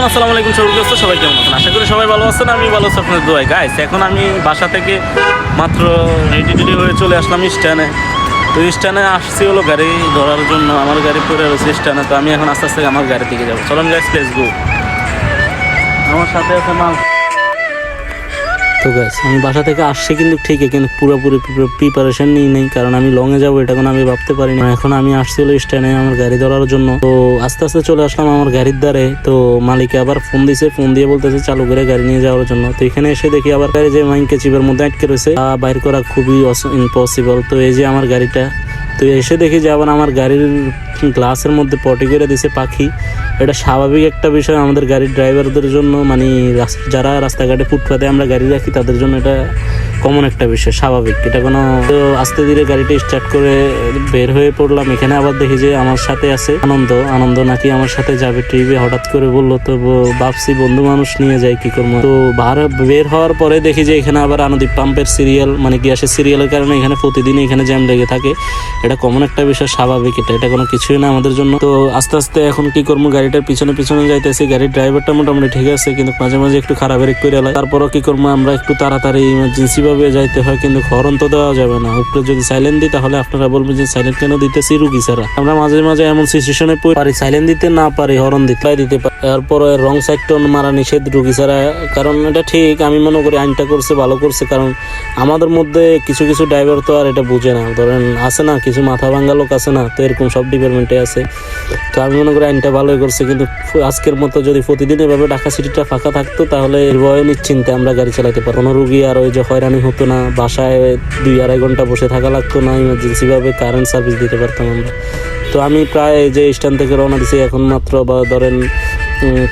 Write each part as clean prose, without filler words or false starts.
আসসালামু আলাইকুম সবাই কেমন আছেন? আশা করি সবাই ভালো আছেন। আমি ভালো আছি আপনাদের দোয়ায়। গাইস, এখন আমি বাসা থেকে মাত্র রেডি হয়ে চলে আসলাম স্ট্যান্ডে। তো স্ট্যান্ডে আসছি হলো গাড়ি ধরার জন্য। আমার গাড়ি পড়ে রয়েছে স্ট্যান্ডে। তো আমি এখন আস্তে আস্তে আমার গাড়ি থেকে যাবো। চলুন গাইস, লেটস গো। আমার সাথে আছে মাল। তো গাইস, আমি বাসা থেকে আসছি কিন্তু ঠিকই, কিন্তু পুরোপুরি প্রিপারেশন নিই নেই, কারণ আমি লংয়ে যাবো এটা কোনো আমি ভাবতে পারি না। এখন আমি আসছি হলো স্ট্যান্ডে আমার গাড়ি ধরার জন্য। তো আস্তে আস্তে চলে আসলাম আমার গাড়ির দ্বারে। তো মালিকে আবার ফোন দিয়ে বলতেছে চালু করে গাড়ি নিয়ে যাওয়ার জন্য। তো এখানে এসে দেখি আবার গাড়ি যে মাইনকে চিপের মধ্যে আটকে রয়েছে, বাইর করা খুবই ইম্পসিবল। তো এই যে আমার গাড়িটা, তো এসে দেখি যে আবার আমার গাড়ির গ্লাসের মধ্যে পটি করে দিছে পাখি। এটা স্বাভাবিক একটা বিষয় আমাদের গাড়ির ড্রাইভারদের জন্য, মানে যারা রাস্তাঘাটে ফুটপাতে আমরা গাড়ি রাখি তাদের জন্য এটা কমন একটা বিষয়, স্বাভাবিক এটা কোনো। তো আস্তে ধীরে গাড়িটা স্টার্ট করে বের হয়ে পড়লাম। এখানে আবার দেখি যে আমার সাথে আছে আনন্দ নাকি আমার সাথে যাবে ট্রিপে, হঠাৎ করে বললো। তো ভাবছি বন্ধু মানুষ নিয়ে যাই, কি করবো। তো বের হওয়ার পরে দেখি যে এখানে আবার আনন্দীপ পাম্পের সিরিয়াল, মানে গ্যাসের সিরিয়ালের কারণে এখানে প্রতিদিন এখানে জ্যাম লেগে থাকে। এটা কমন একটা বিষয়, স্বাভাবিক এটা কোনো কিছুই না আমাদের জন্য। তো আস্তে আস্তে এখন কি করবো, গাড়িটার পিছনে যাইতেছি। গাড়ির ড্রাইভারটা মোটামুটি ঠিক আছে, কিন্তু মাঝে মাঝে একটু খারাপ ব্রেক করে এলাই। তারপরও কি করবো, আমরা একটু তাড়াতাড়ি ইমার্জেন্সি ভাবে যাইতে হয়, কিন্তু হরন তো দেওয়া যাবে না। উপরে যদি সাইলেন্ট দিই তাহলে আপনারা বলবেন যে সাইলেন্ট কেন দিতেছি রুগী ছাড়া। আমরা মাঝে মাঝে এমন সিচুয়েশনে পারি সাইলেন্ট দিতে না পারি, হরন দিতে পারি। এরপরে রং সাইড টোন মারা নিষেধ রুগী ছাড়া। কারণ এটা ঠিক, আমি মনে করি আইনটা করছে ভালো করছে। কারণ আমাদের মধ্যে কিছু ড্রাইভার তো আর এটা বুঝে না। ধরেন আছে না কিছু মাথা ভাঙ্গা লোক আছে না, তো এরকম সব ডিপার্টমেন্টে আছে। তো আমি মনে করি আইনটা ভালোই করছে। কিন্তু আজকের মতো যদি প্রতিদিন এভাবে ঢাকা সিটিটা ফাঁকা থাকতো তাহলে এর ভয়ে নিশ্চিন্তে আমরা গাড়ি চালাতে পারবো। কোনো রুগী আর ওই যে হয়রানি হতো না, বাসায় 2-2.5 ঘন্টা বসে থাকা লাগতো না, ইমার্জেন্সি ভাবে কারেন্ট সার্ভিস দিতে পারতাম আমরা। তো আমি প্রায় যে স্ট্যান্ড থেকে রওনা দিছি এখন মাত্র ধরেন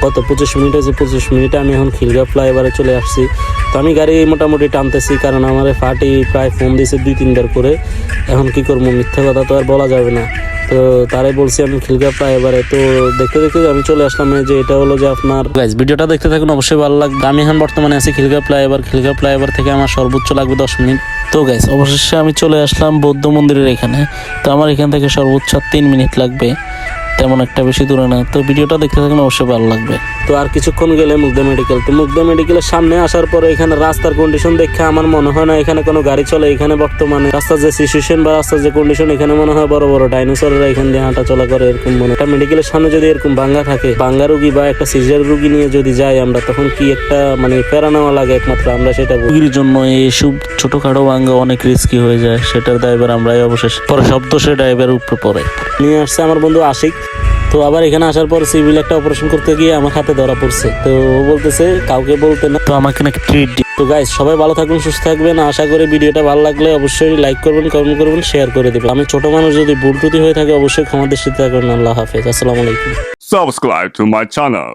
কত 25 মিনিট আছে। 25 মিনিটে আমি এখন খিলগাঁও ফ্লাইওভারে চলে আসছি। তো আমি গাড়ি মোটামুটি টানতেছি, কারণ আমার ফাটি প্রায় ফোন দিয়েছে 2-3বার করে। এখন কি করবো, মিথ্যা কথা তো আর বলা যাবে না। তো তারাই বলছি আমি খিলগাঁও ফ্লাইওভারে। তো দেখতে আমি চলে আসলাম। যে এটা হলো যে আপনার গাইস, ভিডিওটা দেখতে থাকুন, অবশ্যই ভালো লাগবে। আমি এখন বর্তমানে আছি খিলগাঁও ফ্লাইওভার থেকে আমার সর্বোচ্চ লাগবে 10 মিনিট। তো গাইস, অবশেষে আমি চলে আসলাম বৌদ্ধ মন্দিরের এখানে। তো আমার এখান থেকে সর্বোচ্চ 3 মিনিট লাগবে, তেমন একটা বেশি দূরে না। তো ভিডিওটা দেখতে থাকুন, অবশ্যই ভালো লাগবে। তো আর কিছুক্ষণ গেলে মুগদা মেডিকেল। তো মুগদা মেডিকেলের সামনে আসার পরে এখানে রাস্তার কন্ডিশন দেখে আমার মনে হয় না এখানে কোনো গাড়ি চলে। এখানে বর্তমানে রাস্তার যে সিচুয়েশন বা রাস্তার যে কন্ডিশন, এখানে মনে হয় বড় বড় ডাইনোসররা এখান দিয়ে হাঁটা চলা করে, এরকম মনে হয়। একটা মেডিকেলের সামনে যদি এরকম ভাঙ্গা থাকে, ভাঙ্গা রুগী বা একটা সিজার রুগী নিয়ে যদি যাই আমরা, তখন কি একটা মানে ফেরা নেওয়া লাগে একমাত্র আমরা সেটা রুগীর জন্য। এইসব ছোটখাটো ভাঙ্গা অনেক রিস্কি হয়ে যায়, সেটার ড্রাইভার আমরাই অবশেষ পরে শব্দ সে ড্রাইভারের উপরে পড়ে নিয়ে আসছে আমার বন্ধু আশিক। তো আবার এখানে আসার পর সিভিল একটা অপারেশন করতে গিয়ে আমার হাতে ধরা পড়ছে। তো ও বলতেছে কাউকে বলতে না, তো আমাকে নাকি ট্রিট দি। তো গাইস, সবাই ভালো থাকবেন, সুস্থ থাকবেন। আশা করি ভিডিওটা ভালো লাগলে অবশ্যই লাইক করবেন, কমেন্ট করবেন, শেয়ার করে দেবেন। আমি ছোট মানুষ, যদি ভুল ত্রুটি হয়ে থাকে অবশ্যই ক্ষমা দৃষ্টিতে থাকবেন। আল্লাহ হাফেজ, আসসালামু আলাইকুম। Subscribe to my channel.